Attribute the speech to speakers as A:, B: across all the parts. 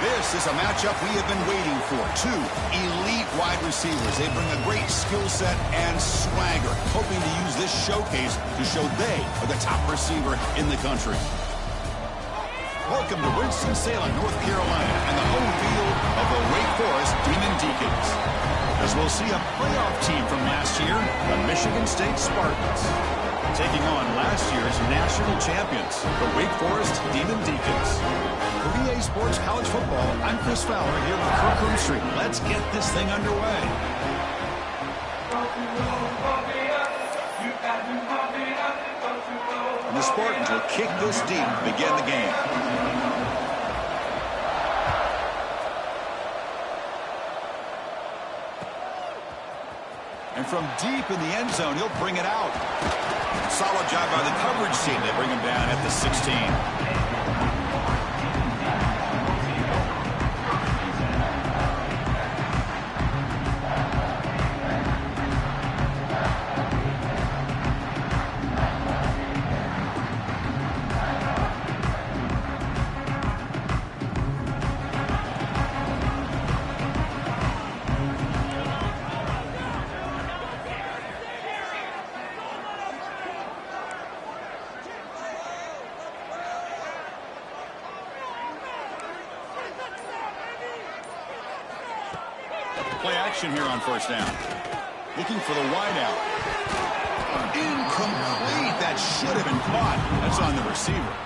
A: This is a matchup we have been waiting for. Two elite wide receivers. They bring a great skill set and swagger, hoping to use this showcase to show they are the top receiver in the country. Welcome to Winston-Salem, North Carolina, and the home field of the Wake Forest Demon Deacons. As we'll see a playoff team from last year, the Michigan State Spartans, taking on last year's national champions, the Wake Forest Demon Deacons. For EA Sports College Football, I'm Chris Fowler here with Kirk Street. Let's get this thing underway. And the Spartans will kick this deep to begin the game. And from deep in the end zone, he'll bring it out. Solid job by the coverage team. They bring him down at the 16. Play action here on first down. Looking for the wideout. Incomplete. That should have been caught. That's on the receiver.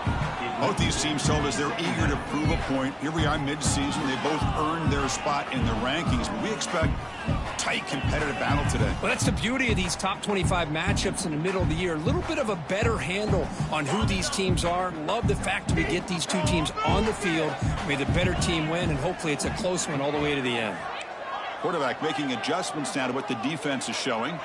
A: Both these teams told us they're eager to prove a point. Here we are mid-season. They both earned their spot in the rankings, but we expect a tight, competitive battle today.
B: Well, that's the beauty of these top 25 matchups in the middle of the year. A little bit of a better handle on who these teams are. Love the fact that we get these two teams on the field. May the better team win, and hopefully it's a close one all the way to the end.
A: Quarterback making adjustments now to what the defense is showing.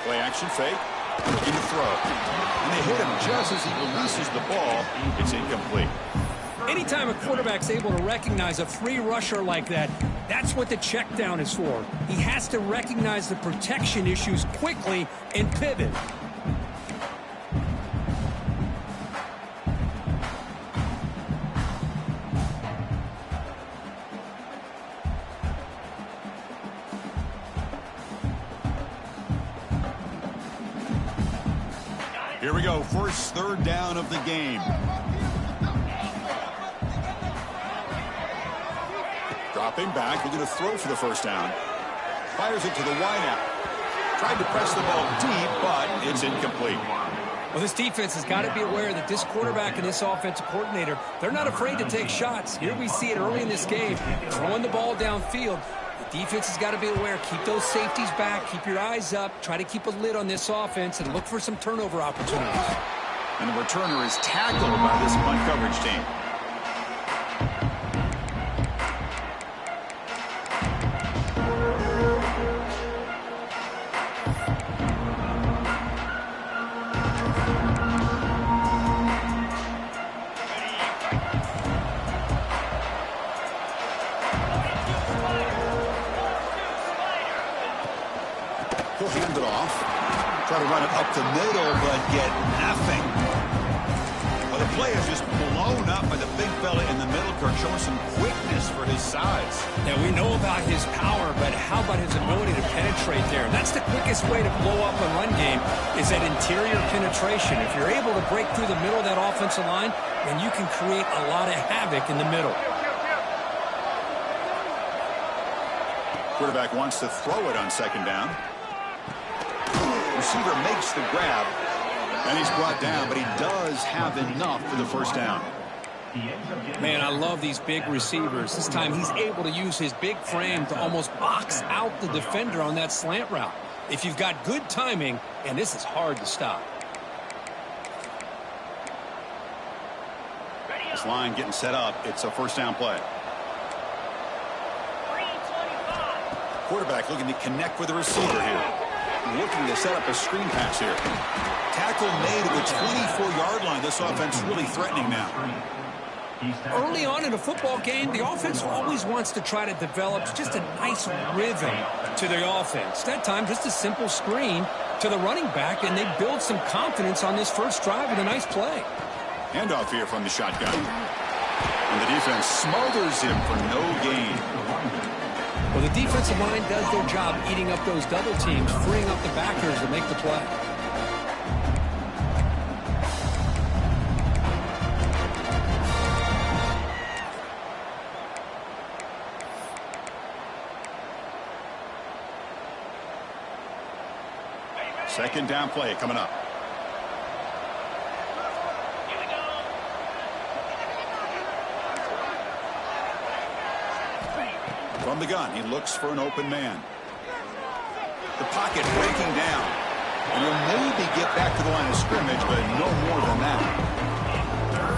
A: Play action fake. Looking to throw. And they hit him just as he releases the ball. It's incomplete.
B: Anytime a quarterback's able to recognize a free rusher like that, that's what the check down is for. He has to recognize the protection issues quickly and pivot.
A: Here we go, first third down of the game. Dropping back, looking to throw for the first down. Fires it to the wideout. Tried to press the ball deep, but it's incomplete.
B: Well, this defense has got to be aware that this quarterback and this offensive coordinator, they're not afraid to take shots. Here we see it early in this game, throwing the ball downfield. The defense has got to be aware. Keep those safeties back. Keep your eyes up. Try to keep a lid on this offense and look for some turnover opportunities.
A: And the returner is tackled by this punt coverage team. He'll hand it off. Try to run it up the middle, but get nothing. Well, the play is just blown up by the big fella in the middle, Kirk, showing some quickness for his size.
B: Now, we know about his power, but how about his ability to penetrate there? That's the quickest way to blow up a run game, is that interior penetration. If you're able to break through the middle of that offensive line, then you can create a lot of havoc in the middle.
A: Quarterback wants to throw it on second down. Receiver makes the grab, and he's brought down, but he does have enough for the first down.
B: Man, I love these big receivers. This time he's able to use his big frame to almost box out the defender on that slant route. If you've got good timing, and this is hard to stop.
A: This line getting set up. It's a first down play. Quarterback looking to connect with the receiver here. Looking to set up a screen pass here. Tackle made at the 24-yard line. This offense really threatening now.
B: Early on in a football game, the offense always wants to try to develop just a nice rhythm to the offense. That time, just a simple screen to the running back, and they build some confidence on this first drive with a nice play.
A: Handoff here from the shotgun. And the defense smothers him for no gain.
B: Well, the defensive line does their job eating up those double teams, freeing up the backers to make the play.
A: Second down play coming up. From the gun, he looks for an open man. The pocket breaking down. And he'll maybe get back to the line of scrimmage, but no more than that.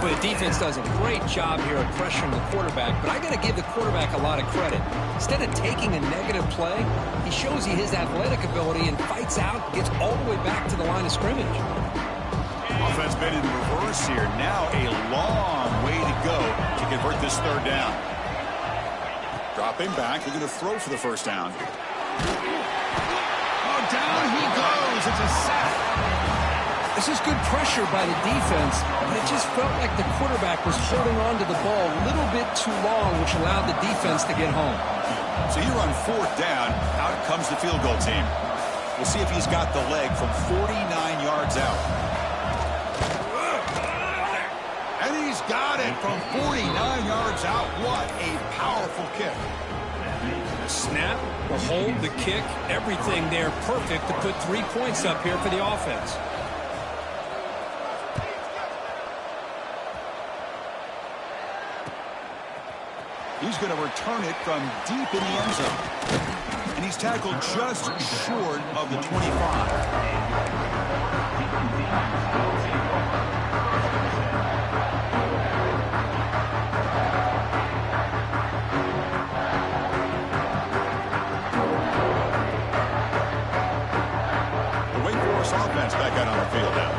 B: But the defense does a great job here of pressuring the quarterback, but I got to give the quarterback a lot of credit. Instead of taking a negative play, he shows you his athletic ability and fights out, gets all the way back to the line of scrimmage.
A: Offense made it in reverse here. Now a long way to go to convert this third down. Dropping back, they're going to throw for the first down. Oh, down he goes. It's a sack.
B: This is good pressure by the defense, but it just felt like the quarterback was holding on to the ball a little bit too long, which allowed the defense to get home.
A: So here on fourth down, out comes the field goal team. We'll see if he's got the leg from 49 yards out. And he's got it from 49 yards out. What a powerful kick.
B: The snap, the hold, the kick, everything there perfect to put 3 points up here for the offense.
A: He's going to return it from deep in the end zone. And he's tackled just short of the 25. The Wake Forest offense back out on the field now.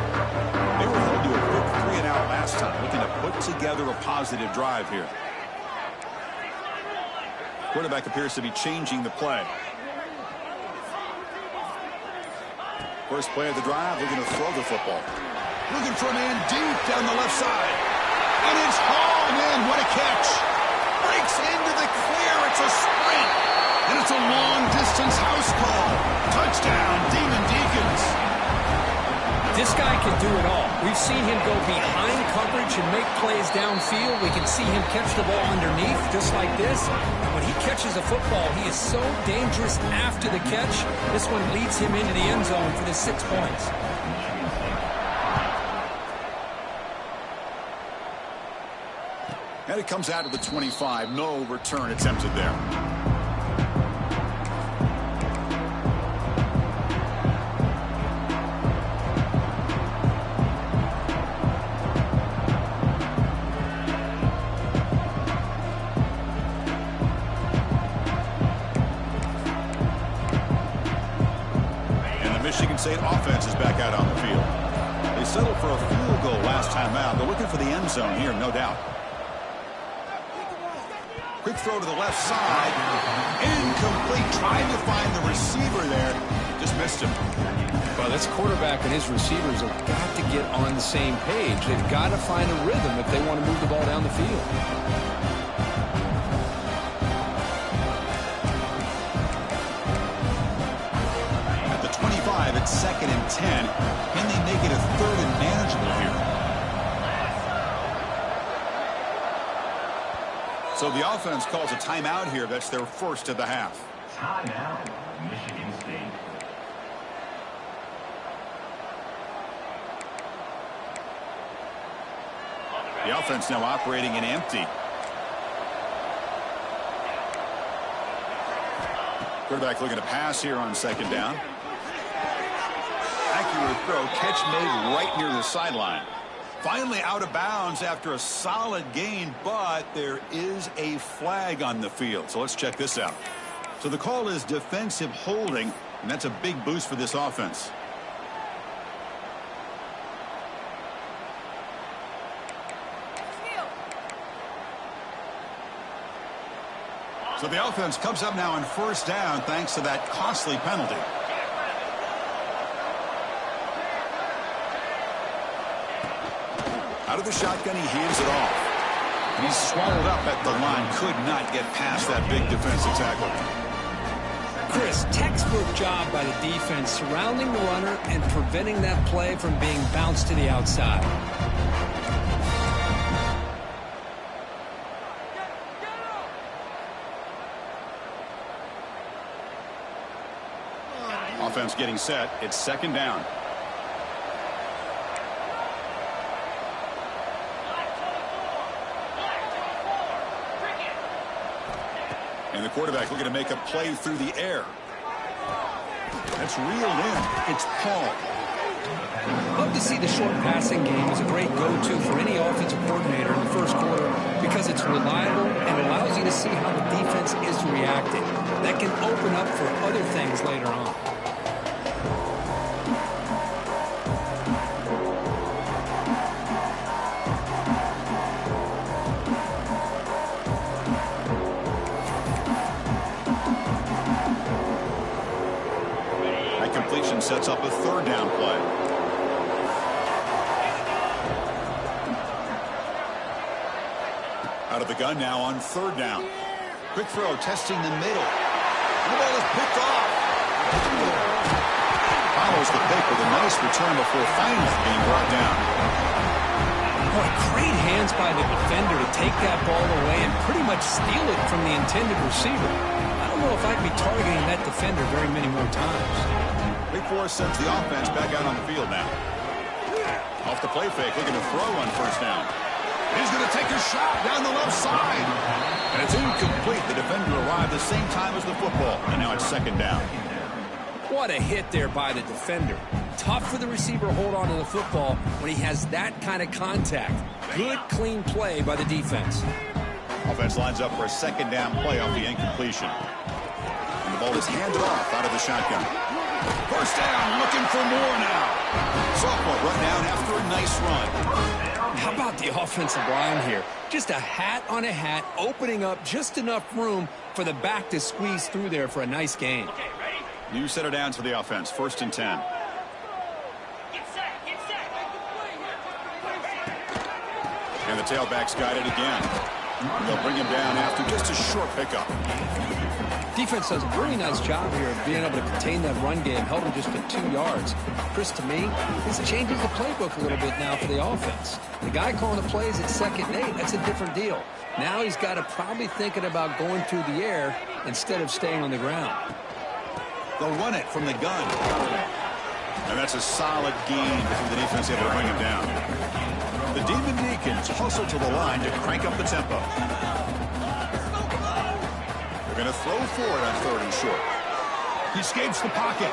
A: They were held to a quick 3-and-out last time, looking to put together a positive drive here. Quarterback appears to be changing the play. First play of the drive, they're going to throw the football. Looking for a man deep down the left side. And it's hauled in. What a catch. Breaks into the clear. It's a sprint. And it's a long-distance house call. Touchdown, Demon Deacons.
B: This guy can do it all. We've seen him go behind coverage and make plays downfield. We can see him catch the ball underneath, just like this. When he catches a football, he is so dangerous after the catch. This one leads him into the end zone for the 6 points.
A: And it comes out of the 25. No return attempted there. Michigan State offense is back out on the field. They settled for a field goal last time out. They're looking for the end zone here, no doubt. Quick throw to the left side. Incomplete. Trying to find the receiver there. Just missed him.
B: Well, this quarterback and his receivers have got to get on the same page. They've got to find a rhythm if they want to move the ball down the field.
A: It's 2nd and 10. Can they make it a 3rd and manageable here? So the offense calls a timeout here. That's their first of the half.
C: Timeout, Michigan State.
A: The offense now operating in empty. Quarterback looking to pass here on 2nd down. Accurate throw, catch made right near the sideline. Finally out of bounds after a solid gain, but there is a flag on the field. So let's check this out. So the call is defensive holding, and that's a big boost for this offense. So the offense comes up now on 1st down thanks to that costly penalty. Out of the shotgun, he hands it off. He's swallowed up at the line. Could not get past that big defensive tackle.
B: Chris, textbook job by the defense surrounding the runner and preventing that play from being bounced to the outside.
A: Offense getting set. It's second down. And the quarterback looking to make a play through the air. That's reeled in. It's Paul.
B: Love to see the short passing game as a great go-to for any offensive coordinator in the first quarter because it's reliable and allows you to see how the defense is reacting. That can open up for other things later on.
A: Completion sets up a third down play. Out of the gun now on third down. Quick throw testing the middle. The ball is picked off. Follows the pick with a nice return before finally being brought down.
B: Boy, great hands by the defender to take that ball away and pretty much steal it from the intended receiver. I don't know if I'd be targeting that defender very many more times.
A: Big Force sends the offense back out on the field now. Off the play fake, looking to throw on first down. He's going to take a shot down the left side. And it's incomplete. The defender arrived the same time as the football. And now it's second down.
B: What a hit there by the defender. Tough for the receiver to hold on to the football when he has that kind of contact. Good, clean play by the defense.
A: Offense lines up for a second down play off the incompletion. And the ball is handed off out of the shotgun. First down, looking for more now. Sophomore run down after a nice run.
B: How about the offensive line here? Just a hat on a hat, opening up just enough room for the back to squeeze through there for a nice gain.
A: New set of downs for the offense, 1st and 10. And the tailback's got it again. They'll bring him down after just a short pickup.
B: Defense does a really nice job here of being able to contain that run game, held him just to 2 yards. Chris, to me, this changes the playbook a little bit now for the offense. The guy calling the plays at 2nd and 8, that's a different deal. Now he's got to probably thinking about going through the air instead of staying on the ground.
A: They'll run it from the gun. And that's a solid gain before the defense able to bring him down. The Demon Deacons hustle to the line to crank up the tempo. They're going to throw for it on 3rd and short. He escapes the pocket.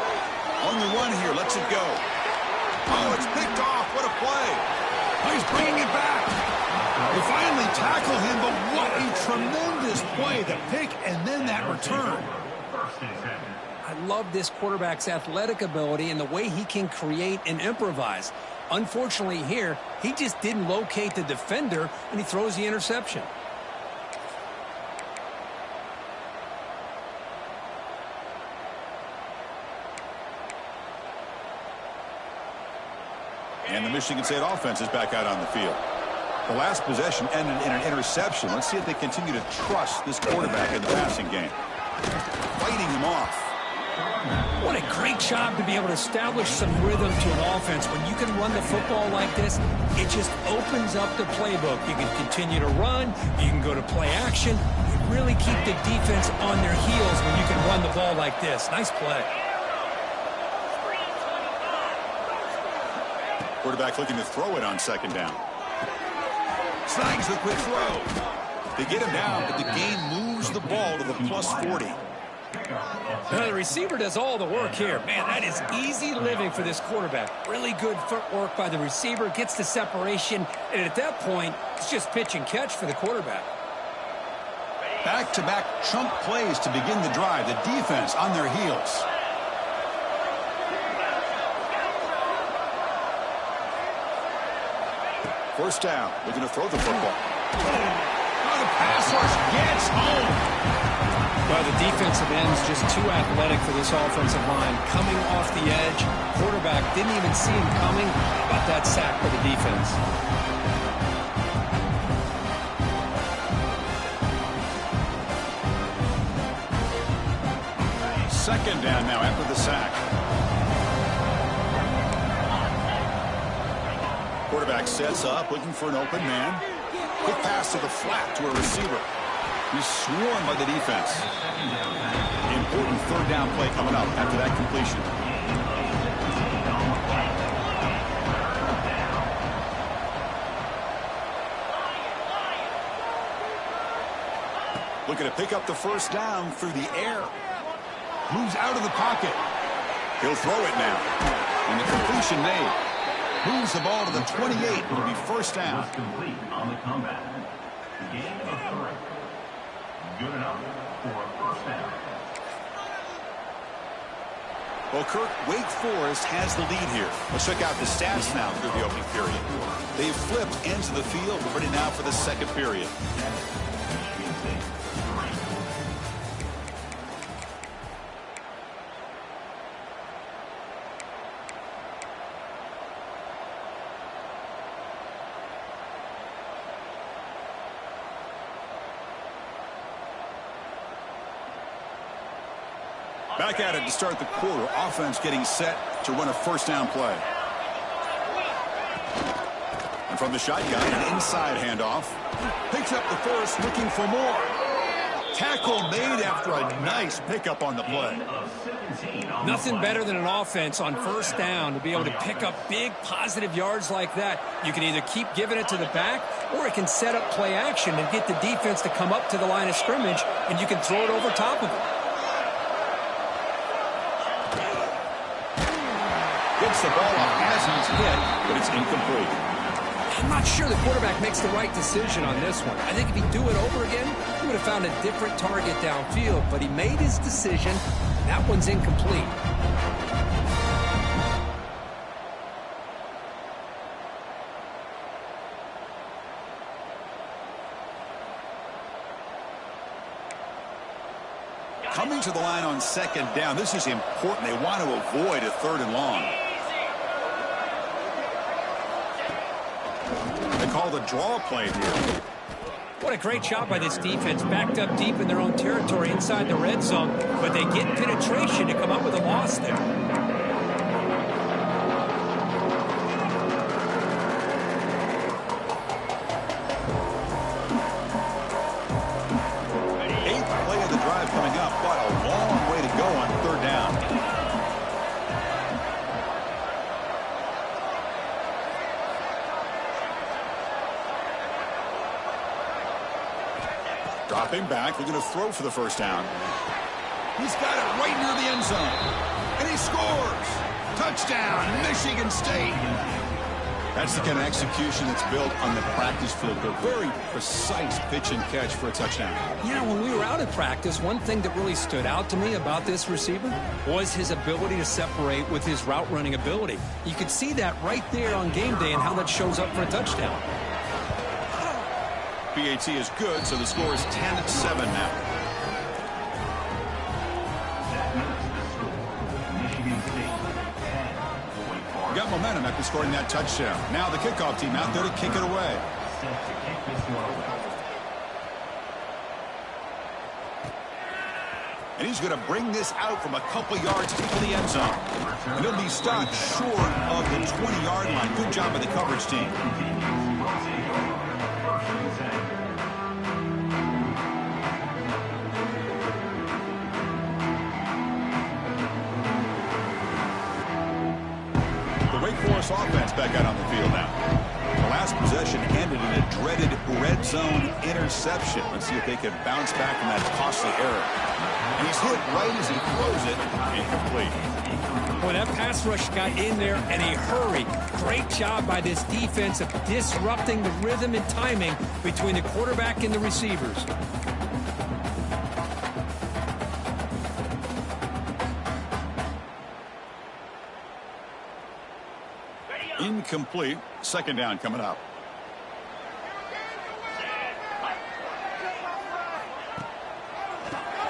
A: On the run here, lets it go. Oh, it's picked off. What a play. Oh, he's bringing it back. They finally tackle him, but what a tremendous play. The pick and then that return.
B: I love this quarterback's athletic ability and the way he can create and improvise. Unfortunately here, he just didn't locate the defender, and he throws the interception.
A: And the Michigan State offense is back out on the field. The last possession ended in an interception. Let's see if they continue to trust this quarterback in the passing game. Fighting him off.
B: What a great job to be able to establish some rhythm to an offense. When you can run the football like this, it just opens up the playbook. You can continue to run. You can go to play action. You really keep the defense on their heels when you can run the ball like this. Nice play.
A: Quarterback looking to throw it on 2nd down. Snags the quick throw. They get him down, but the gain moves the ball to the +40.
B: The receiver does all the work here. Man, that is easy living for this quarterback. Really good footwork by the receiver, gets the separation, and at that point, it's just pitch and catch for the quarterback.
A: Back-to-back chunk plays to begin the drive. The defense on their heels. First down, looking to throw the football. Oh, the pass rush gets home.
B: Well, the defensive end's just too athletic for this offensive line. Coming off the edge, quarterback didn't even see him coming. How about that sack by the defense?
A: Second down now after the sack. Quarterback sets up, looking for an open man. Quick pass to the flat to a receiver. He's swarmed by the defense. Important third down play coming up after that completion. Looking to pick up the first down through the air. Moves out of the pocket. He'll throw it now. And the completion made. Moves the ball to the 28. It'll be first down.
C: Complete on the comeback. Gain of 3. Good enough for a first down.
A: Well, Kirk, Wake Forest has the lead here. Let's check out the stats now through the opening period. They've flipped into the field, ready now for the second period. Back at it to start the quarter. Offense getting set to run a first down play. And from the shotgun, an inside handoff. Picks up the first, looking for more. Tackle made after a nice pickup on the play.
B: Nothing better than an offense on first down to be able to pick up big positive yards like that. You can either keep giving it to the back, or it can set up play action and get the defense to come up to the line of scrimmage, and you can throw it over top of it.
A: Gets the ball up as he's hit, but it's incomplete.
B: I'm not sure the quarterback makes the right decision on this one. I think if he'd do it over again, he would have found a different target downfield, but he made his decision. That one's incomplete.
A: Coming to the line on second down. This is important. They want to avoid a third and long. They call the draw play here.
B: What a great job by this defense. Backed up deep in their own territory inside the red zone, but they get penetration to come up with a loss there.
A: Eighth play of the drive coming up. What a long way to go on third down. Dropping back, looking to throw for the first down. He's got it right near the end zone. And he scores! Touchdown, Michigan State! That's the kind of execution that's built on the practice field. A very precise pitch and catch for a touchdown.
B: Yeah, when we were out at practice, one thing that really stood out to me about this receiver was his ability to separate with his route running ability. You could see that right there on game day and how that shows up for a touchdown.
A: PAT is good, so the score is 10-7 now. Got momentum after scoring that touchdown. Now the kickoff team out there to kick it away. And he's going to bring this out from a couple yards into the end zone. And he'll be stopped short of the 20-yard line. Good job by the coverage team. Offense back out on the field now. The last possession ended in a dreaded red zone interception. Let's see if they can bounce back from that costly error. And he's hit right as he throws it. Incomplete.
B: Boy, that pass rush got in there in a hurry. Great job by this defense of disrupting the rhythm and timing between the quarterback and the receivers.
A: Incomplete. Second down coming up.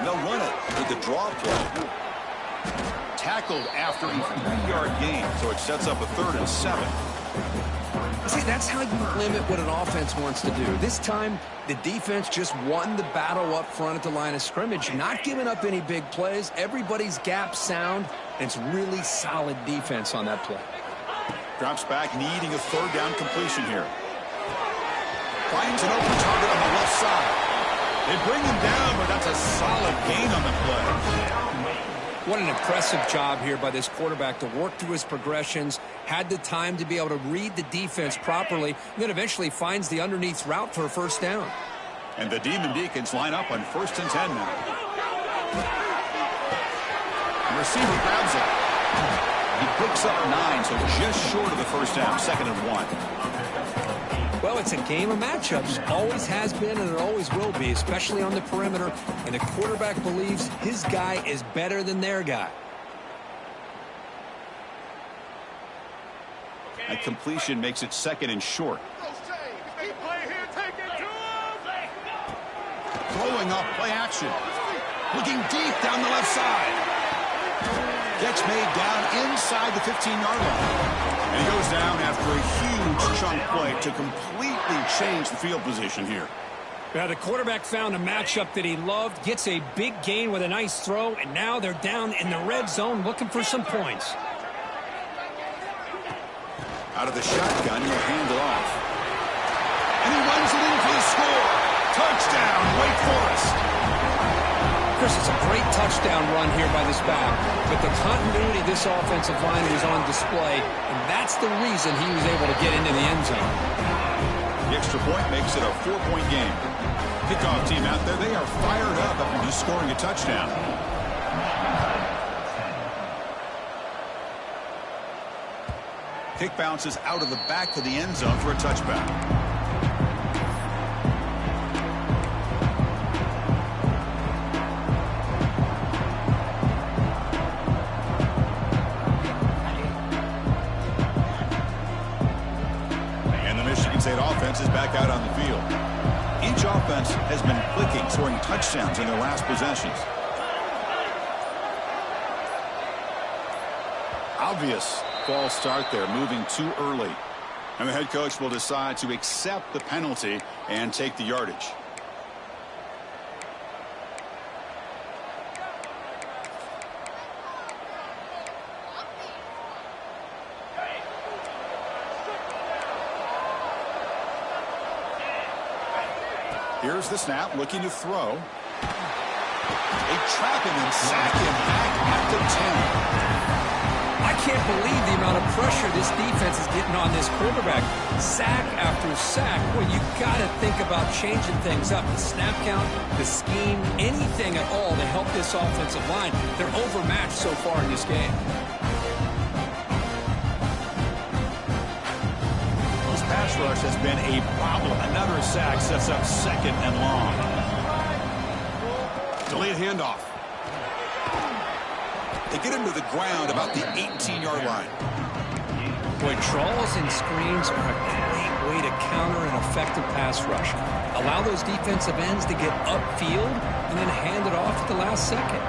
A: They'll run it with the draw play. Tackled after a 3-yard gain, so it sets up a 3rd and 7.
B: See, that's how you limit what an offense wants to do. This time, the defense just won the battle up front at the line of scrimmage, not giving up any big plays. Everybody's gap sound, and it's really solid defense on that play.
A: Drops back, needing a third down completion here. Finds an open target on the left side. They bring him down, but that's a solid gain on the play.
B: What an impressive job here by this quarterback to work through his progressions, had the time to be able to read the defense properly, and then eventually finds the underneath route for a first down.
A: And the Demon Deacons line up on 1st and 10 now. The receiver grabs it. He picks up 9, so just short of the first down, 2nd and 1.
B: Well, it's a game of matchups. Always has been and it always will be, especially on the perimeter. And the quarterback believes his guy is better than their guy.
A: That completion makes it 2nd and short. Throwing off play action. Looking deep down the left side. Catch made down inside the 15-yard line. And he goes down after a huge chunk play to completely change the field position here.
B: Now, the quarterback found a matchup that he loved, gets a big gain with a nice throw, and now they're down in the red zone looking for some points.
A: Out of the shotgun, he'll hand it off. And he runs it in for the score. Touchdown, Wake Forest.
B: Chris, it's a great touchdown run here by this back, but the continuity of this offensive line was on display, and that's the reason he was able to get into the end zone.
A: The extra point makes it a 4-point game. Kickoff team out there, they are fired up after just scoring a touchdown. Kick bounces out of the back of the end zone for a touchback. Offense is back out on the field. Each offense has been clicking, scoring touchdowns in their last possessions. Obvious false start there, moving too early. And the head coach will decide to accept the penalty and take the yardage. Here's the snap, looking to throw. They trap him and sack him back at the 10.
B: I can't believe the amount of pressure this defense is getting on this quarterback. Sack after sack. Well, you got to think about changing things up. The snap count, the scheme, anything at all to help this offensive line. They're overmatched so far in this game.
A: Pass rush has been a problem. Another sack sets up 2nd and long. Delayed handoff. They get him to the ground about the 18-yard line.
B: Boy, draws and screens are a great way to counter an effective pass rush. Allow those defensive ends to get upfield and then hand it off at the last second.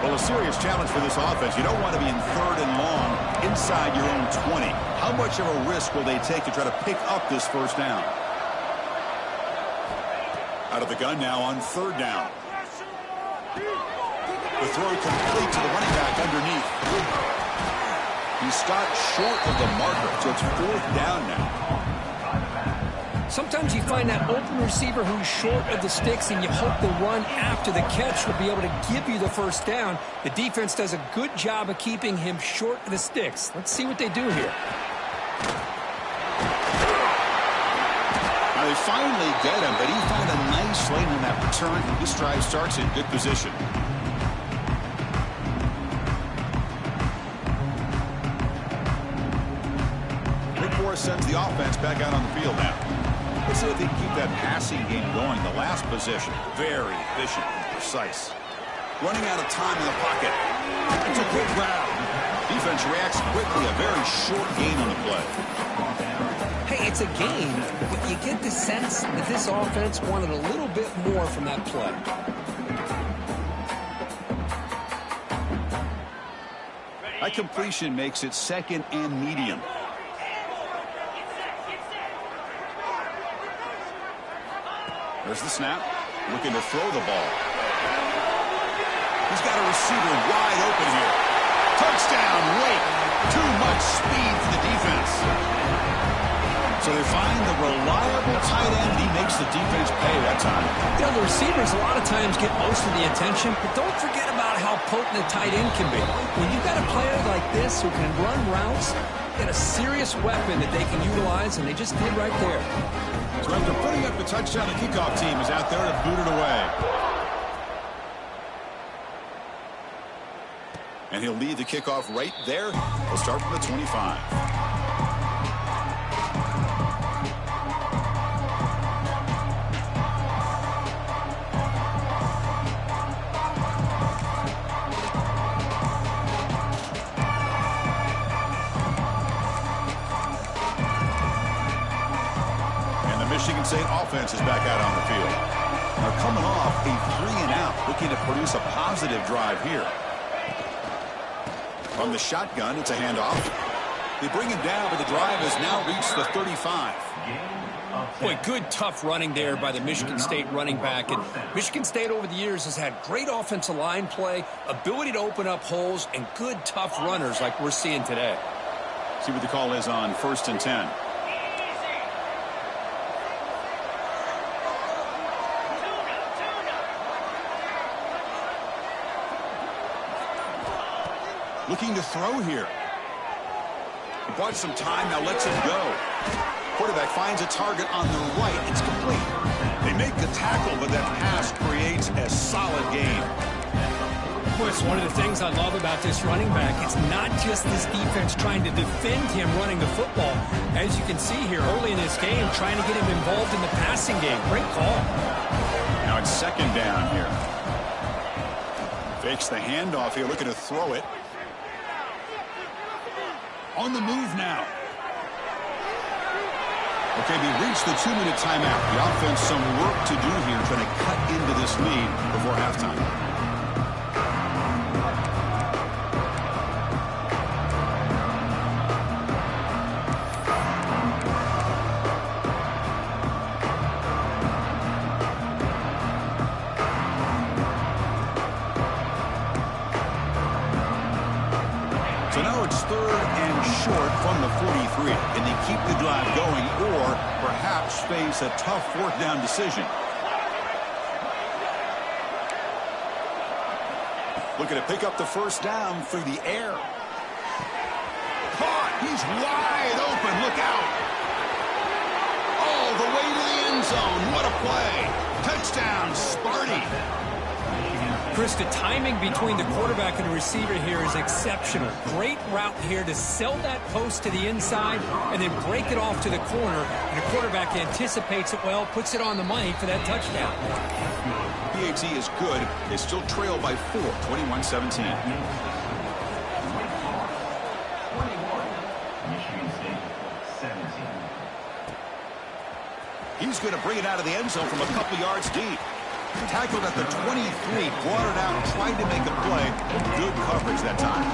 A: Well, a serious challenge for this offense. You don't want to be in 3rd and long inside your own 20. How much of a risk will they take to try to pick up this first down? Out of the gun now on 3rd down. The throw complete to the running back underneath. He stopped short of the marker, so it's 4th down now.
B: Sometimes you find that open receiver who's short of the sticks, and you hope the run after the catch will be able to give you the first down. The defense does a good job of keeping him short of the sticks. Let's see what they do here.
A: Now they finally get him, but he found a nice lane in that return. This drive starts in good position. Wake Forest sends the offense back out on the field now. Let's see if they can keep that passing game going. The last possession, very efficient and precise. Running out of time in the pocket. It's a quick grab. Defense reacts quickly. A very short gain on the play.
B: Hey, it's a game, but you get the sense that this offense wanted a little bit more from that play.
A: That completion makes it 2nd and medium. There's the snap. Looking to throw the ball. He's got a receiver wide open here. Touchdown, Wake. Too much speed for the defense. So they find the reliable tight end. He makes the defense pay that time.
B: You know, the receivers a lot of times get most of the attention, but don't forget about how potent a tight end can be. When you've got a player like this who can run routes, get a serious weapon that they can utilize, and they just did right there.
A: So after putting up the touchdown, the kickoff team is out there to boot it away. And he'll lead the kickoff right there. He'll start from the 25. Michigan State offense is back out on the field. Now coming off a 3-and-out, looking to produce a positive drive here. From the shotgun, it's a handoff. They bring him down, but the drive has now reached the 35.
B: Boy, good tough running there by the Michigan State running back. And Michigan State over the years has had great offensive line play, ability to open up holes, and good tough runners like we're seeing today.
A: See what the call is on 1st and 10. Looking to throw here. He bought some time, now lets him go. Quarterback finds a target on the right. It's complete. They make the tackle, but that pass creates a solid gain.
B: Boy, it's one of the things I love about this running back. It's not just this defense trying to defend him running the football. As you can see here early in this game, trying to get him involved in the passing game. Great call.
A: Now it's 2nd down here. Fakes the handoff here, looking to throw it. On the move now. Okay, we reached the 2-minute timeout. The offense some work to do here, trying to cut into this lead before halftime. So now it's 3rd and short from the 43. Can they keep the drive going or perhaps face a tough 4th down decision? Looking to pick up the 1st down through the air. Caught. He's wide open. Look out. All the way to the end zone. What a play. Touchdown, Sparty.
B: Chris, the timing between the quarterback and the receiver here is exceptional. Great route here to sell that post to the inside and then break it off to the corner. And the quarterback anticipates it well, puts it on the money for that touchdown.
A: PAT is good. They still trail by 4, 21-17. He's going to bring it out of the end zone from a couple yards deep. Tackled at the 23, brought it out, tried to make a play. Good coverage that time.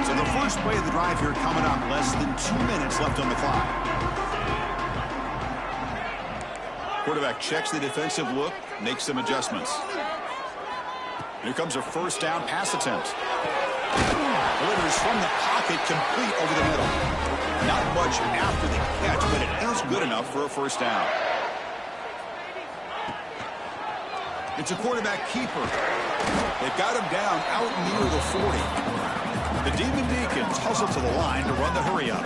A: So the first play of the drive here coming up. Less than 2 minutes left on the clock. Quarterback checks the defensive look, makes some adjustments. Here comes a 1st down pass attempt. Delivers from the pocket, complete over the middle. Not much after the catch, but it is good enough for a 1st down. It's a quarterback keeper. They've got him down out near the 40. The Demon Deacons hustle to the line to run the hurry-up.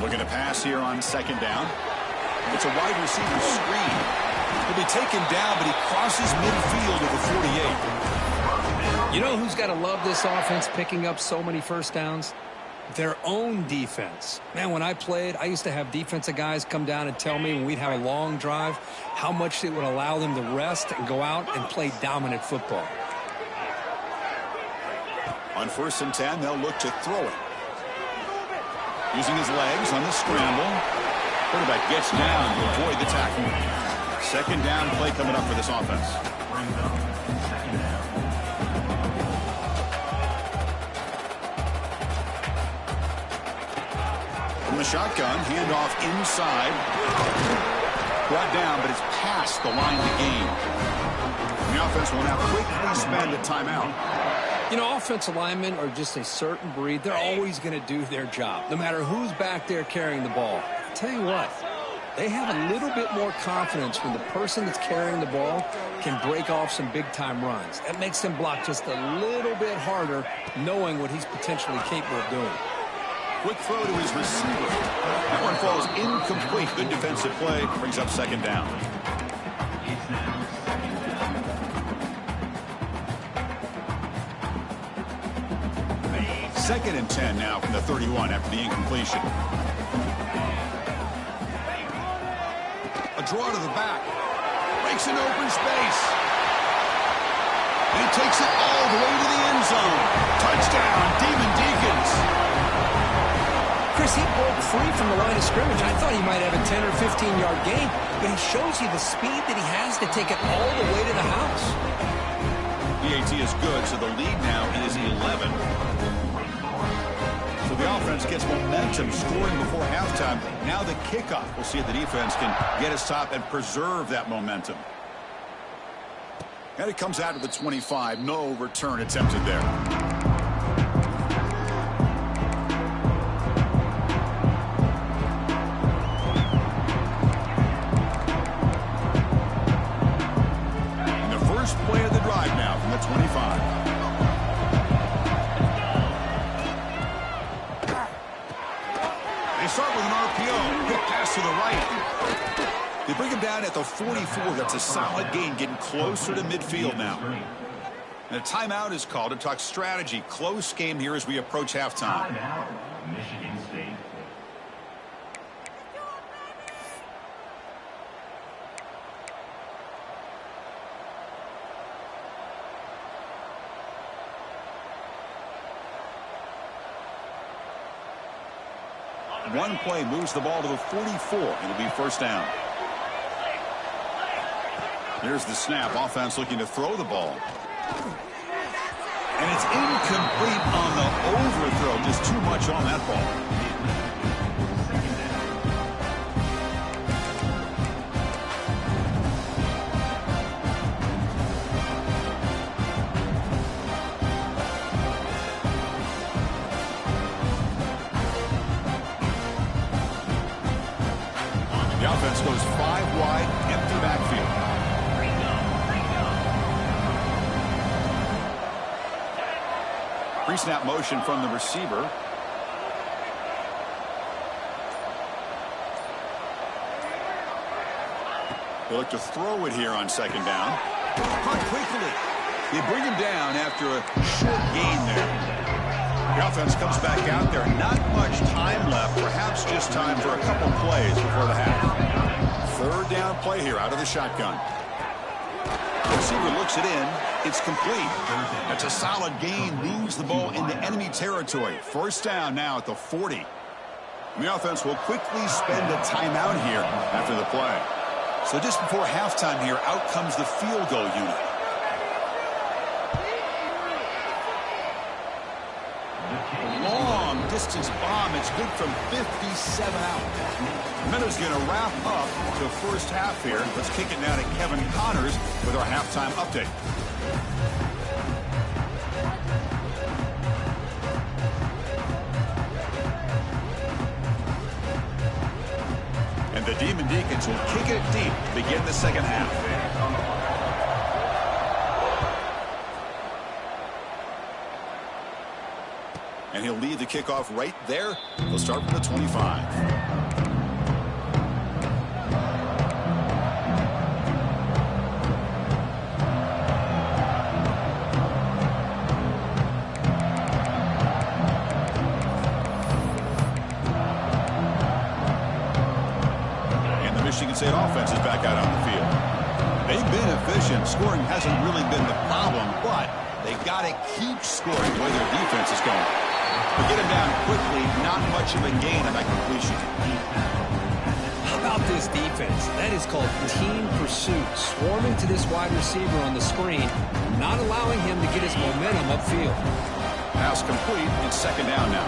A: Looking to pass here on 2nd down. It's a wide receiver screen. He'll be taken down, but he crosses midfield at the 48.
B: You know who's got to love this offense picking up so many 1st downs? Their own defense. Man, when I played, I used to have defensive guys come down and tell me when we'd have a long drive how much it would allow them to rest and go out and play dominant football.
A: On 1st and 10, they'll look to throw it. Using his legs on the scramble. Quarterback gets down to avoid the tackle. 2nd down play coming up for this offense. From the shotgun, handoff inside. Brought down, but it's past the line to gain. The offense will now quickly spend a timeout.
B: You know, offensive linemen are just a certain breed. They're always going to do their job, no matter who's back there carrying the ball. I'll tell you what, they have a little bit more confidence when the person that's carrying the ball can break off some big-time runs. That makes them block just a little bit harder, knowing what he's potentially capable of doing.
A: Quick throw to his receiver. That one falls incomplete. Good defensive play. Brings up 2nd down. Second and 10 now from the 31 after the incompletion. A draw to the back. Breaks an open space. And he takes it all the way to the end zone. Touchdown, Demon Deacons.
B: Chris, he broke free from the line of scrimmage. I thought he might have a 10 or 15-yard gain, but he shows you the speed that he has to take it all the way to the house.
A: PAT is good, so the lead now is 11. So the offense gets momentum scoring before halftime. Now the kickoff. We'll see if the defense can get his top and preserve that momentum. And it comes out to the 25. No return attempted there. And the first play of the drive now from the 25. Start with an RPO. Quick pass to the right. They bring him down at the 44. That's a solid gain, getting closer to midfield now. And a timeout is called to talk strategy. Close game here as we approach halftime.
C: Michigan State.
A: One play moves the ball to the 44. It'll be 1st down. Here's the snap. Offense looking to throw the ball. And it's incomplete on the overthrow. Just too much on that ball. The offense goes 5 wide, empty backfield. Pre-snap motion from the receiver. They look to throw it here on 2nd down. Caught quickly. They bring him down after a short gain there. The offense comes back out there. Not much time left. Perhaps just time for a couple plays before the half. 3rd down play here out of the shotgun. The receiver looks it in. It's complete. That's a solid gain. Moves the ball into enemy territory. 1st down now at the 40. And the offense will quickly spend a timeout here after the play. So just before halftime here, out comes the field goal unit. Long distance bomb. It's good from 57 out. Minnows going to wrap up the 1st half here. Let's kick it now to Kevin Connors with our halftime update. And the Demon Deacons will kick it deep to begin the 2nd half. And he'll lead the kickoff right there. He'll start from the 25. Michigan State offense is back out on the field. They've been efficient. Scoring hasn't really been the problem, but They got to keep scoring the way their defense is going. But get him down quickly, not much of a gain on that completion.
B: How about this defense? That is called team pursuit. Swarming to this wide receiver on the screen, not allowing him to get his momentum upfield.
A: Pass complete. It's second down now.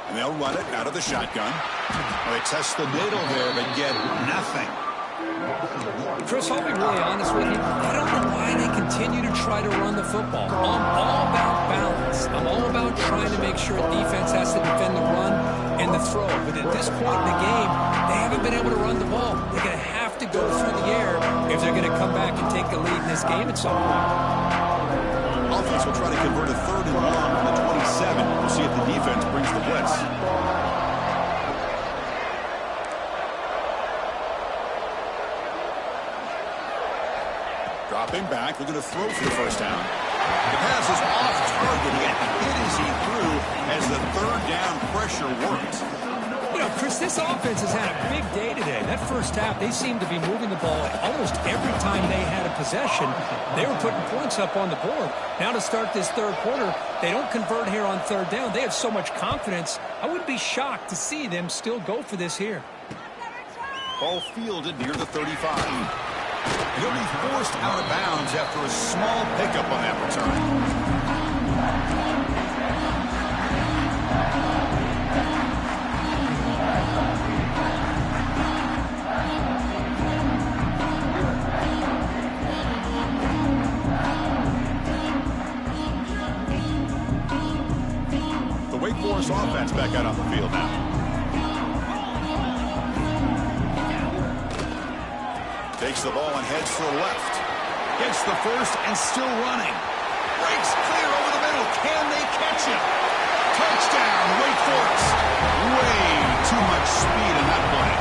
A: And they'll run it out of the shotgun. Well, they test the middle there, but get nothing.
B: Chris, I'll be really honest with you. I don't know why they continue to try to run the football. I'm all about balance. I'm all about trying to make sure defense has to defend the run and the throw. But at this point in the game, they haven't been able to run the ball. They're going to have to go through the air if they're going to come back and take the lead in this game at some point.
A: Offense will try to convert a 3rd and 1 from the 27. We'll see if the defense brings the blitz. Dropping back, looking to throw for the first down. The pass is off target. He got hit as he threw as the 3rd down pressure worked.
B: You know, Chris, this offense has had a big day today. That first half, they seemed to be moving the ball almost every time they had a possession. They were putting points up on the board. Now to start this 3rd quarter, they don't convert here on 3rd down. They have so much confidence. I would be shocked to see them still go for this here.
A: Ball fielded near the 35. And he'll be forced out of bounds after a small pickup on that return. Wake Forest offense back out on the field now. Takes the ball and heads to the left. Gets the first and still running. Breaks clear over the middle. Can they catch him? Touchdown, Wake Forest. Way too much speed in that play.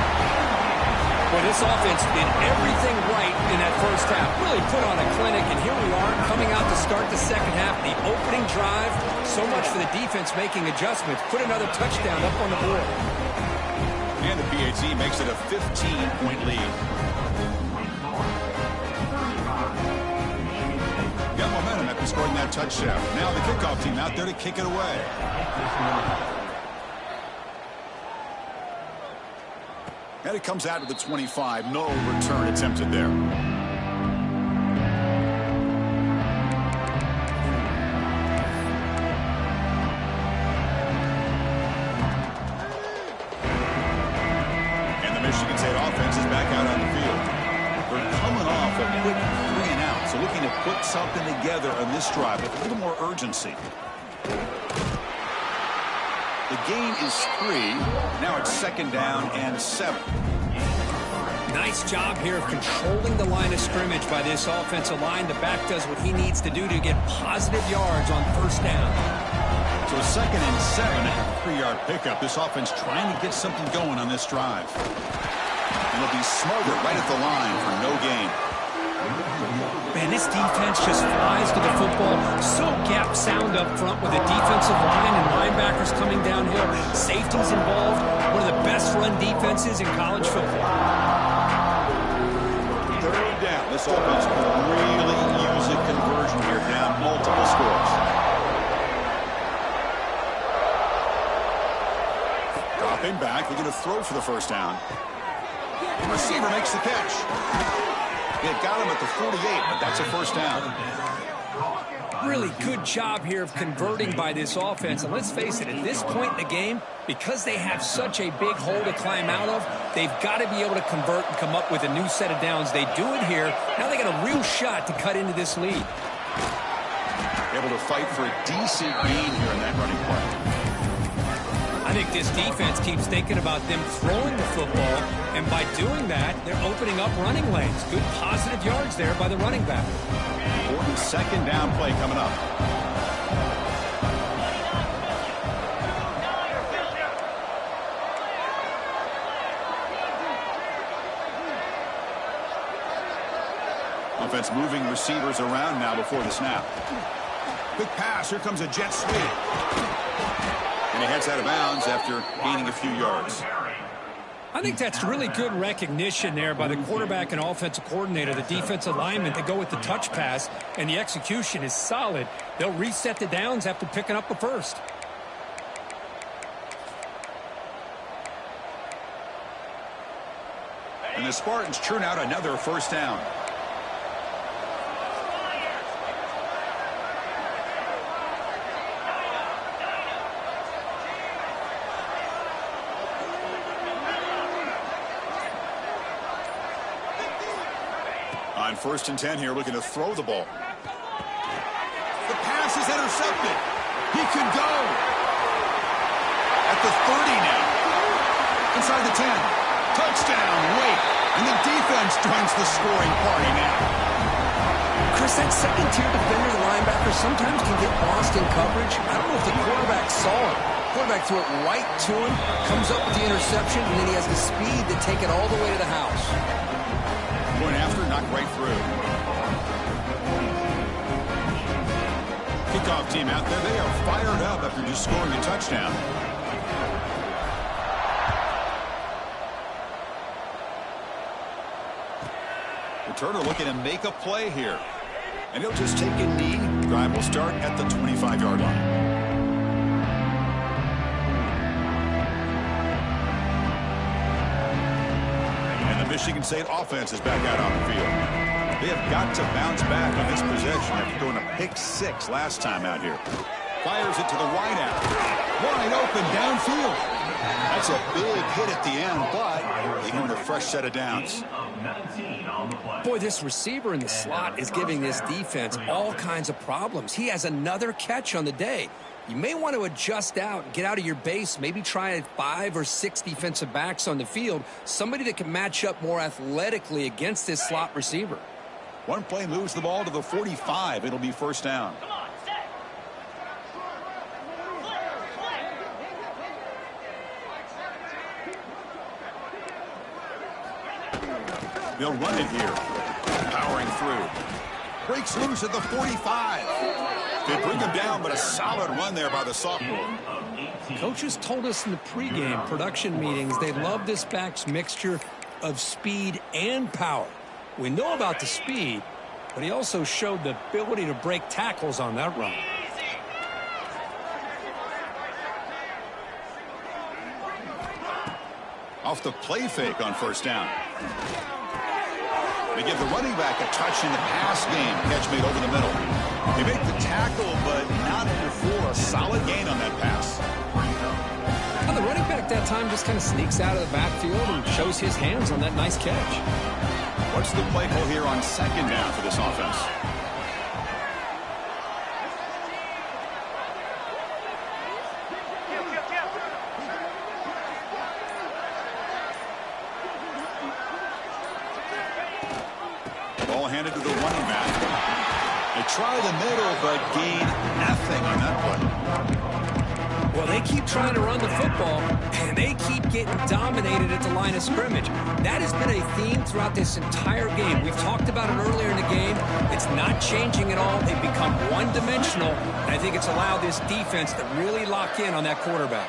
B: Well, this offense did everything right in that first half. Really put on a clinic, and here we are coming out to start the second half. The opening drive, so much for the defense making adjustments. Put another touchdown up on the board.
A: And the PAT makes it a 15-point lead. Got momentum after scoring that touchdown. Now the kickoff team out there to kick it away. And it comes out to the 25. No return attempted there. And the Michigan State offense is back out on the field. They're coming off a quick 3 and out, so looking to put something together on this drive with a little more urgency. The gain is 3. Now it's 2nd down and 7.
B: Nice job here of controlling the line of scrimmage by this offensive line. The back does what he needs to do to get positive yards on 1st down.
A: So 2nd and 7 at a 3-yard pickup. This offense trying to get something going on this drive. And they'll be smothered right at the line for no gain.
B: Man, this defense just flies to the football. So gap sound up front with the defensive line and linebackers coming downhill. Safeties involved. One of the best run defenses in college football.
A: 3rd down. This offense could really use a conversion here, down multiple scores. Dropping back. They're going to throw for the 1st down. The receiver makes the catch. It got him at the 48, but that's a 1st down.
B: Really good job here of converting by this offense. And let's face it, at this point in the game, because they have such a big hole to climb out of, they've got to be able to convert and come up with a new set of downs. They do it here. Now they got a real shot to cut into this lead.
A: Able to fight for a decent gain here in that running play.
B: I think this defense keeps thinking about them throwing the football, and by doing that, they're opening up running lanes. Good positive yards there by the running back.
A: Important 2nd down play coming up. defense moving receivers around now before the snap. Quick pass. Here comes a jet sweep. And he heads out of bounds after gaining a few yards.
B: I think that's really good recognition there by the quarterback and offensive coordinator, the defensive lineman, to go with the touch pass, and the execution is solid. They'll reset the downs after picking up the first.
A: And the Spartans churn out another first down. On 1st and 10 here, looking to throw the ball. The pass is intercepted. He could go. At the 30 now. Inside the 10. Touchdown, wait. And the defense joins the scoring party now.
B: Chris, that second-tier defender, the linebacker, sometimes can get lost in coverage. I don't know if the quarterback saw it. Quarterback threw it right to him, comes up with the interception, and then he has the speed to take it all the way to the house.
A: Going after, knocked right through. Kickoff team out there. They are fired up after just scoring a touchdown. Returner looking to make a play here. And he'll just take a knee. Drive will start at the 25-yard line. Michigan State offense is back out on the field. They have got to bounce back on this possession after throwing a pick-6 last time out here. Fires it to the wideout. Wide open downfield. That's a big hit at the end, but they earn a fresh set of downs.
B: Boy, this receiver in the slot is giving this defense all kinds of problems. He has another catch on the day. You may want to adjust out, get out of your base, maybe try 5 or 6 defensive backs on the field, somebody that can match up more athletically against this slot receiver.
A: One play moves the ball to the 45. It'll be first down. They'll run it here. Powering through. Breaks loose at the 45. They bring him down, but a solid run there by the sophomore.
B: Coaches told us in the pregame production meetings they love this back's mixture of speed and power. We know about the speed, but he also showed the ability to break tackles on that run.
A: Off the play fake on first down. They give the running back a touch in the pass game. Catch made over the middle. They make the tackle, but not before a solid gain on that pass.
B: Well, the running back that time just kind of sneaks out of the backfield and shows his hands on that nice catch.
A: What's the play call here on second down for this offense? Ball handed to the running back. They try the middle, but gain nothing on that play.
B: Well, they keep trying to run the football, and they keep getting dominated at the line of scrimmage. That has been a theme throughout this entire game. We've talked about it earlier in the game. It's not changing at all. They've become one-dimensional, and I think it's allowed this defense to really lock in on that quarterback.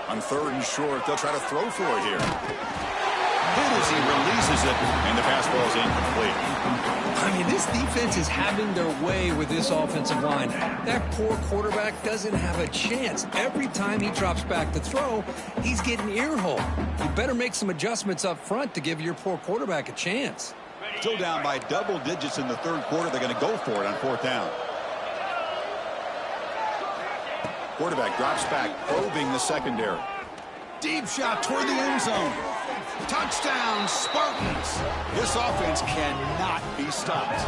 A: On third and short, they'll try to throw for it here. Hit as he releases it, and the pass ball is incomplete.
B: I mean, this defense is having their way with this offensive line. That poor quarterback doesn't have a chance. Every time he drops back to throw, he's getting ear-hole. You better make some adjustments up front to give your poor quarterback a chance.
A: Still down by double digits in the third quarter. They're going to go for it on fourth down. Quarterback drops back, probing the secondary. Deep shot toward the end zone. Touchdown, Spartans. This offense cannot be stopped.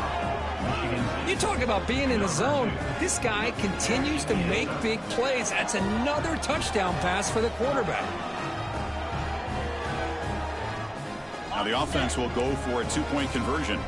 B: You talk about being in the zone. This guy continues to make big plays. That's another touchdown pass for the quarterback.
A: Now the offense will go for a two-point conversion.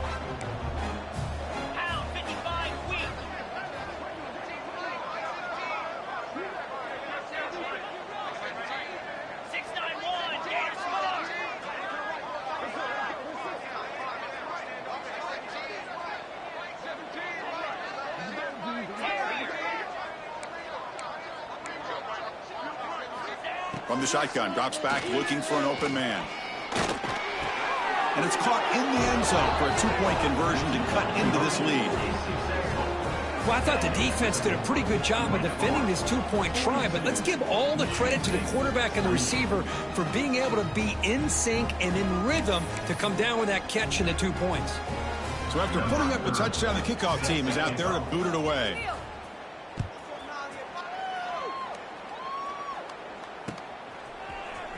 A: From the shotgun, drops back looking for an open man. And it's caught in the end zone for a two-point conversion to cut into this lead.
B: Well, I thought the defense did a pretty good job of defending this two-point try, but let's give all the credit to the quarterback and the receiver for being able to be in sync and in rhythm to come down with that catch and the 2 points.
A: So after putting up a touchdown, the kickoff team is out there to boot it away.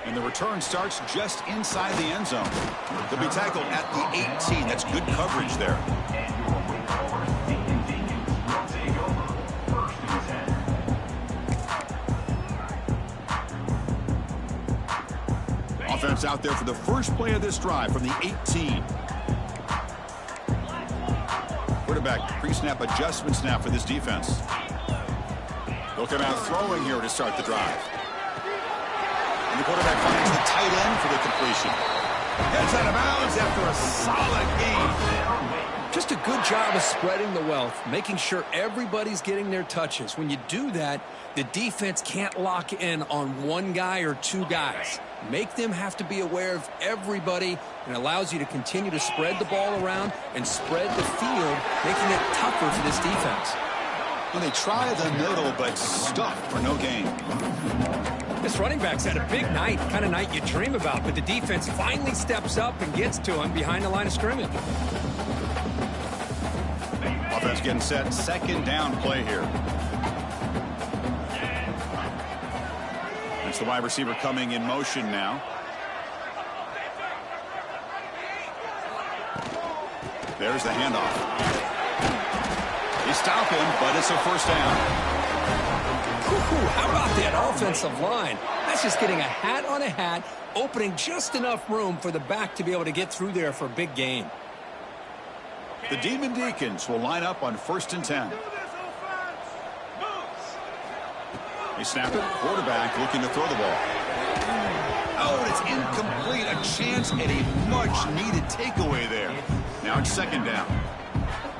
A: And the return starts just inside the end zone. They'll be tackled at the 18. That's good coverage there. Offense out there for the first play of this drive from the 18. Quarterback pre-snap adjustment snap for this defense. They'll come out throwing here to start the drive. And the quarterback finds the tight end for the completion. Heads out of bounds after a solid gain.
B: Just a good job of spreading the wealth, making sure everybody's getting their touches. When you do that, the defense can't lock in on one guy or two guys. Make them have to be aware of everybody, and allows you to continue to spread the ball around and spread the field, making it tougher for this defense.
A: Well, they try the middle, but stuck for no gain.
B: This running back's had a big night, kind of night you dream about, but the defense finally steps up and gets to him behind the line of scrimmage.
A: Offense getting set, second down play here. It's the wide receiver coming in motion now. There's the handoff. They stop him, but it's a first down.
B: How about that offensive line? That's just getting a hat on a hat, opening just enough room for the back to be able to get through there for a big gain.
A: The Demon Deacons will line up on 1st and 10. They snap it. Quarterback looking to throw the ball. Oh, and it's incomplete. A chance at a much-needed takeaway there. Now it's second down.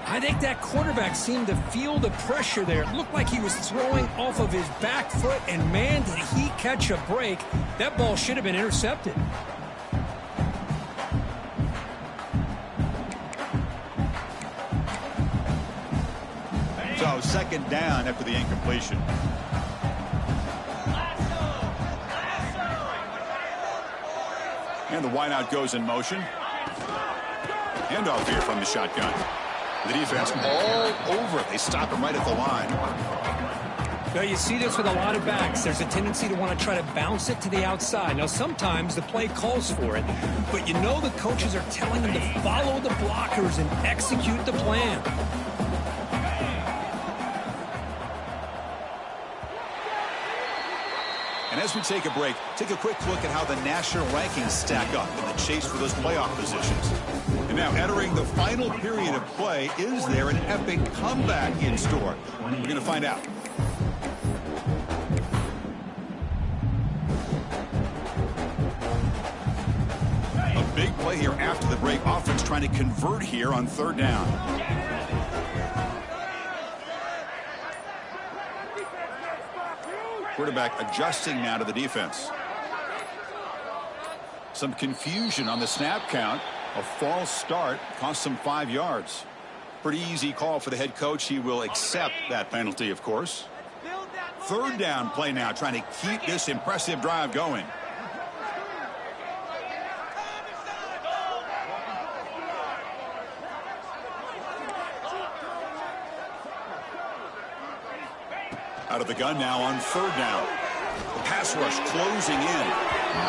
B: I think that quarterback seemed to feel the pressure there. It looked like he was throwing off of his back foot, and man, did he catch a break. That ball should have been intercepted.
A: So second down after the incompletion. And the wideout goes in motion. Handoff here from the shotgun. The defense all over it. They stop him right at the line.
B: Well, you see this with a lot of backs. There's a tendency to want to try to bounce it to the outside. Now, sometimes the play calls for it, but you know the coaches are telling them to follow the blockers and execute the plan.
A: And as we take a break, take a quick look at how the national rankings stack up in the chase for those playoff positions. And now entering the final period of play, is there an epic comeback in store? We're going to find out. A big play here after the break. Offense trying to convert here on third down. Quarterback adjusting now to the defense. Some confusion on the snap count. A false start cost him 5 yards. Pretty easy call for the head coach. He will accept that penalty, of course. Third down play now, trying to keep this impressive drive going. Out of the gun now on third down. The pass rush closing in.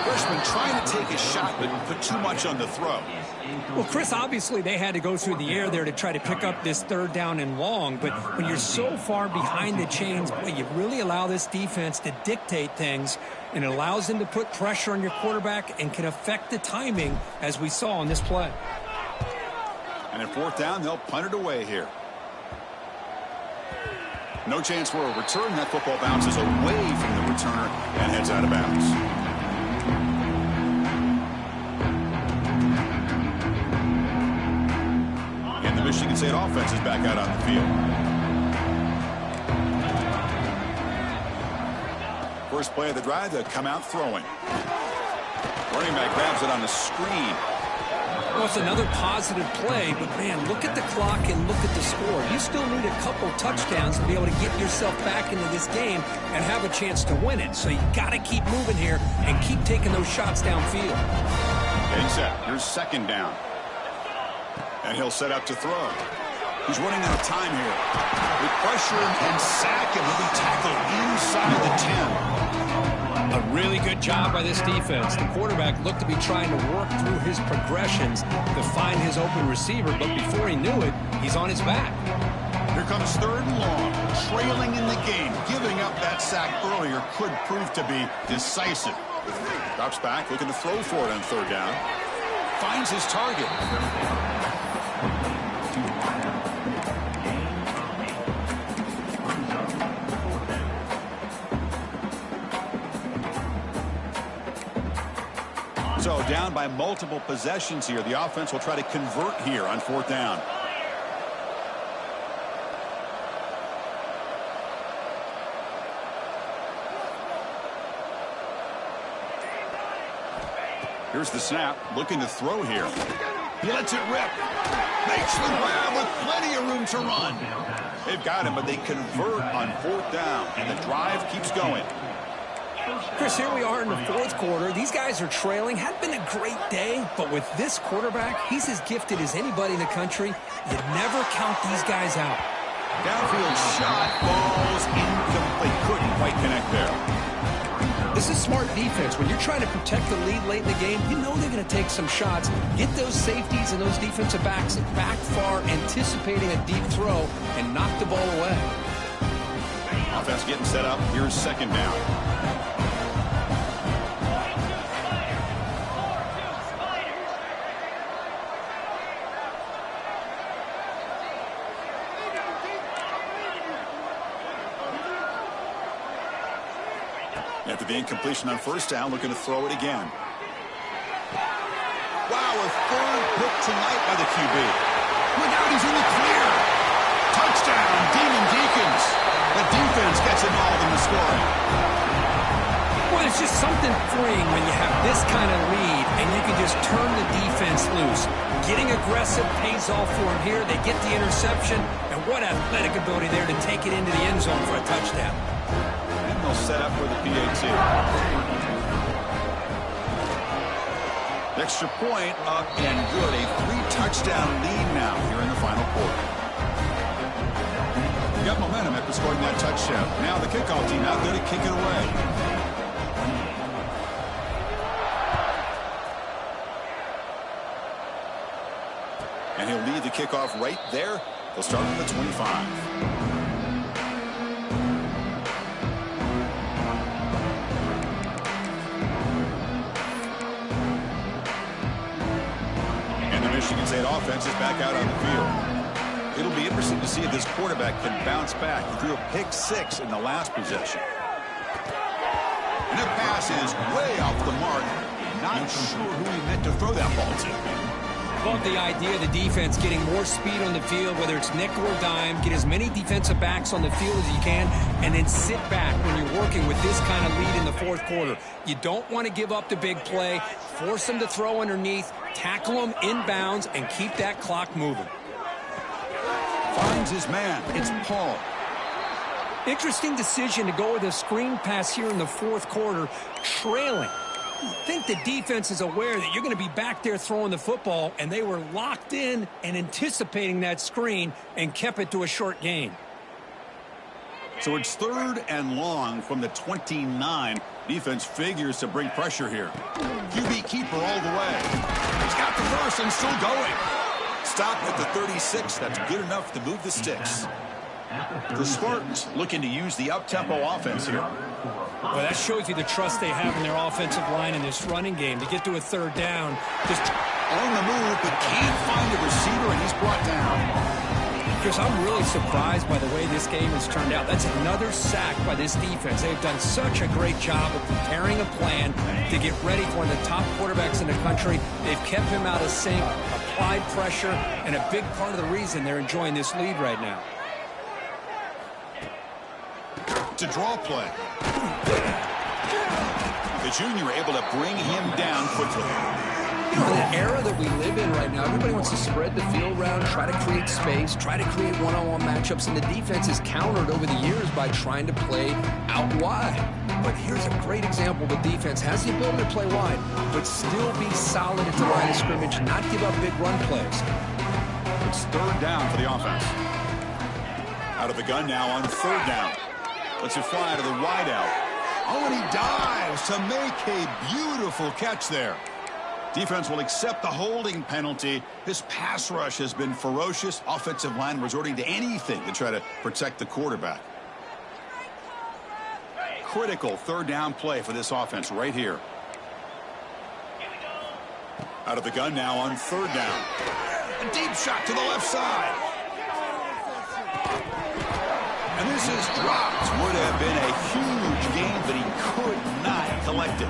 A: Freshman trying to take a shot, but put too much on the throw.
B: Well, Chris, obviously they had to go through the air there to try to pick up this third down and long, but when you're so far behind the chains, boy, you really allow this defense to dictate things, and it allows them to put pressure on your quarterback and can affect the timing, as we saw on this play.
A: And at fourth down, they'll punt it away here. No chance for a return. That football bounces away from the returner and heads out of bounds. And the Michigan State offense is back out on the field. First play of the drive, they'll come out throwing. Running back grabs it on the screen.
B: Well, it's another positive play, but, man, look at the clock and look at the score. You still need a couple touchdowns to be able to get yourself back into this game and have a chance to win it. So you got to keep moving here and keep taking those shots downfield.
A: Getting set. Here's second down. And he'll set up to throw. He's running out of time here. With pressure and sack, and he'll be tackled inside the 10.
B: A really good job by this defense. The quarterback looked to be trying to work through his progressions to find his open receiver, but before he knew it, he's on his back.
A: Here comes third and long, trailing in the game. Giving up that sack earlier could prove to be decisive. Drops back, looking to throw for it on third down. Finds his target. So down by multiple possessions here. The offense will try to convert here on fourth down. Here's the snap, looking to throw here. He lets it rip. Makes the grab with plenty of room to run. They've got him, but they convert on fourth down, and the drive keeps going.
B: Chris, here we are in the fourth quarter. These guys are trailing. Hadn't been a great day, but with this quarterback, he's as gifted as anybody in the country. You never count these guys out.
A: Downfield shot, balls incomplete. Couldn't quite connect there.
B: This is smart defense. When you're trying to protect the lead late in the game, you know they're going to take some shots. Get those safeties and those defensive backs back far, anticipating a deep throw, and knock the ball away.
A: Offense getting set up. Here's second down. After the incompletion on first down, looking to throw it again. Wow, a third pick tonight by the QB. Look out, he's in the clear. Touchdown, Demon Deacons. The defense gets involved in the scoring.
B: Well, it's just something freeing when you have this kind of lead and you can just turn the defense loose. Getting aggressive pays off for them here. They get the interception, and what athletic ability there to take it into the end zone for a touchdown.
A: They'll set up for the PAT. Extra point up and good. A 3-touchdown lead now here in the final quarter. You got momentum after scoring that touchdown. Now the kickoff team out there to kick it away. And he'll lead the kickoff right there. They'll start from the 25. Michigan State offense is back out on the field. It'll be interesting to see if this quarterback can bounce back. He threw a pick-6 in the last possession. And that pass is way off the mark. Not sure who he meant to throw that ball to.
B: Love the idea of the defense getting more speed on the field, whether it's nickel or dime. Get as many defensive backs on the field as you can, and then sit back when you're working with this kind of lead in the fourth quarter. You don't want to give up the big play. Force them to throw underneath, tackle them inbounds, and keep that clock moving.
A: Finds his man. It's Paul.
B: Interesting decision to go with a screen pass here in the fourth quarter, trailing. I think the defense is aware that you're going to be back there throwing the football, and they were locked in and anticipating that screen and kept it to a short gain.
A: So it's third and long from the 29. Defense figures to bring pressure here. QB keeper all the way. He's got the verse and still going. Stopped at the 36. That's good enough to move the sticks. The Spartans looking to use the up-tempo offense here.
B: Well, that shows you the trust they have in their offensive line in this running game. To get to a third down, just
A: on the move, but can't find a receiver, and he's brought down.
B: Chris, I'm really surprised by the way this game has turned out. That's another sack by this defense. They've done such a great job of preparing a plan to get ready for one of the top quarterbacks in the country. They've kept him out of sync, applied pressure, and a big part of the reason they're enjoying this lead right now.
A: To draw play. The junior able to bring him down quickly.
B: You know, in the era that we live in right now, everybody wants to spread the field around, try to create space, try to create one-on-one matchups, and the defense is countered over the years by trying to play out wide. But here's a great example. The defense has the ability to play wide, but still be solid at the line of scrimmage, not give up big run plays.
A: It's third down for the offense. Out of the gun now on third down. Lets it fly to the wideout. Oh, and he dives to make a beautiful catch there. Defense will accept the holding penalty. This pass rush has been ferocious. Offensive line resorting to anything to try to protect the quarterback. Critical third down play for this offense right here. Out of the gun now on third down. A deep shot to the left side. And this is dropped. Would have been a huge gain, but he could not collect it.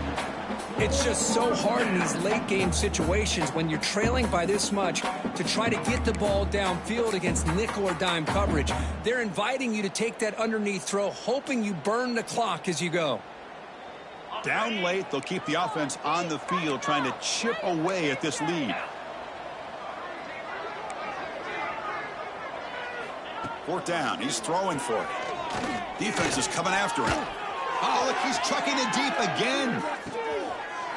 B: It's just so hard in these late game situations when you're trailing by this much to try to get the ball downfield against nickel or dime coverage. They're inviting you to take that underneath throw, hoping you burn the clock as you go.
A: Down late, they'll keep the offense on the field trying to chip away at this lead. Fourth down, he's throwing for it. Defense is coming after him. Oh, look, he's trucking it deep again.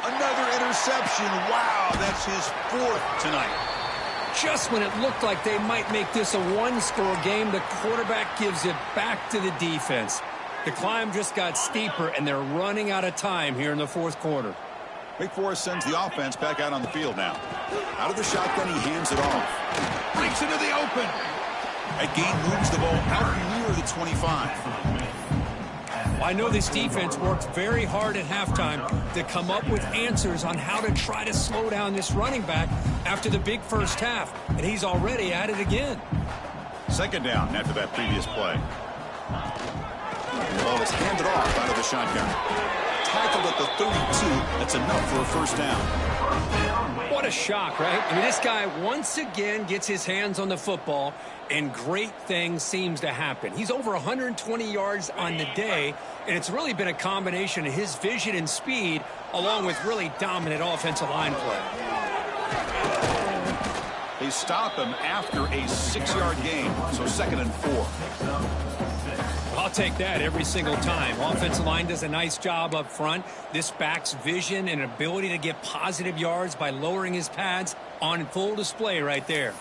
A: Another interception. Wow, that's his fourth tonight.
B: Just when it looked like they might make this a one-score game, the quarterback gives it back to the defense. The climb just got steeper, and they're running out of time here in the fourth quarter.
A: Wake Forest sends the offense back out on the field now. Out of the shotgun, he hands it off. Breaks into the open. That gain moves the ball out near the 25.
B: I know this defense worked very hard at halftime to come up with answers on how to try to slow down this running back after the big first half, and he's already at it again.
A: Second down after that previous play. The ball is handed off out of the shotgun. Tackled at the 32. That's enough for a first down.
B: What a shock, right? I mean, this guy once again gets his hands on the football, and great things seems to happen. He's over 120 yards on the day, and it's really been a combination of his vision and speed along with really dominant offensive line play.
A: They stop him after a 6-yard gain, so second and 4.
B: I'll take that every single time. Offensive line does a nice job up front. This back's vision and ability to get positive yards by lowering his pads on full display right there.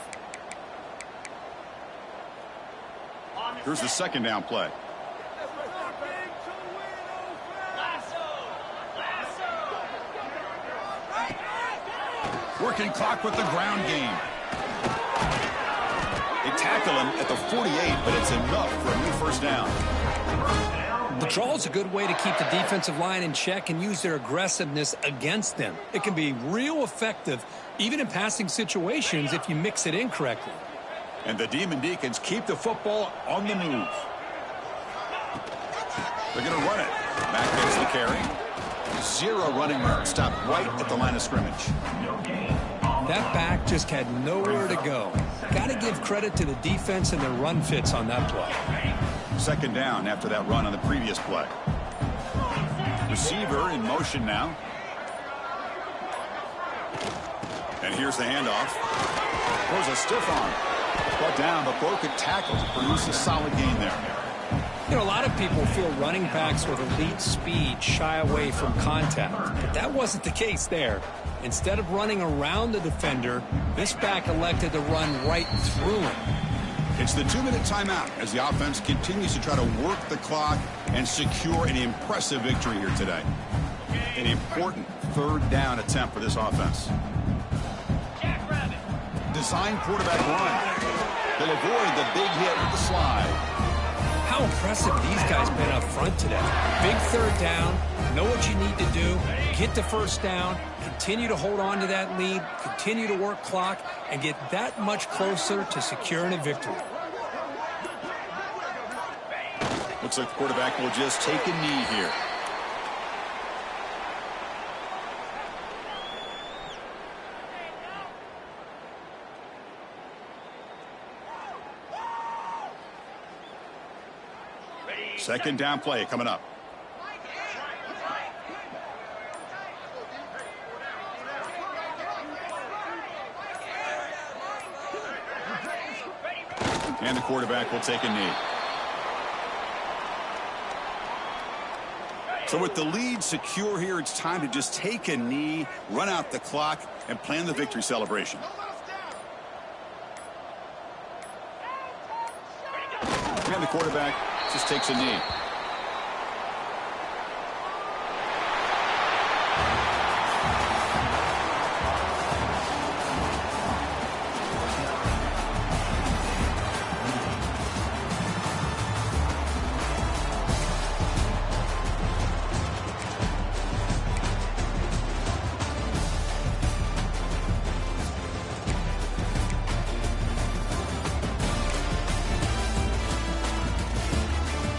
A: Here's the second down play. Working clock with the ground game. They tackle him at the 48, but it's enough for a new first down.
B: The draw is a good way to keep the defensive line in check and use their aggressiveness against them. It can be real effective, even in passing situations, if you mix it in correctly.
A: And the Demon Deacons keep the football on the move. They're going to run it. Back gets the carry. 0 running room. Stopped right at the line of scrimmage.
B: That back just had nowhere to go. Got to give credit to the defense and their run fits on that play.
A: Second down after that run on the previous play. Receiver in motion now. And here's the handoff. Throws a stiff arm. Brought down, but broken tackle to produce a solid gain there.
B: You know, a lot of people feel running backs with elite speed shy away from contact, but that wasn't the case there. Instead of running around the defender, this back elected to run right through him.
A: It's the 2-minute timeout as the offense continues to try to work the clock and secure an impressive victory here today. An important third down attempt for this offense. Design quarterback run. They'll avoid the big hit with the slide.
B: How impressive these guys been up front today. Big third down, know what you need to do, get the first down, continue to hold on to that lead, continue to work clock, and get that much closer to securing a victory.
A: Looks like the quarterback will just take a knee here. Second down play coming up. And the quarterback will take a knee. So with the lead secure here, it's time to just take a knee, run out the clock, and plan the victory celebration. And the quarterback just takes a knee.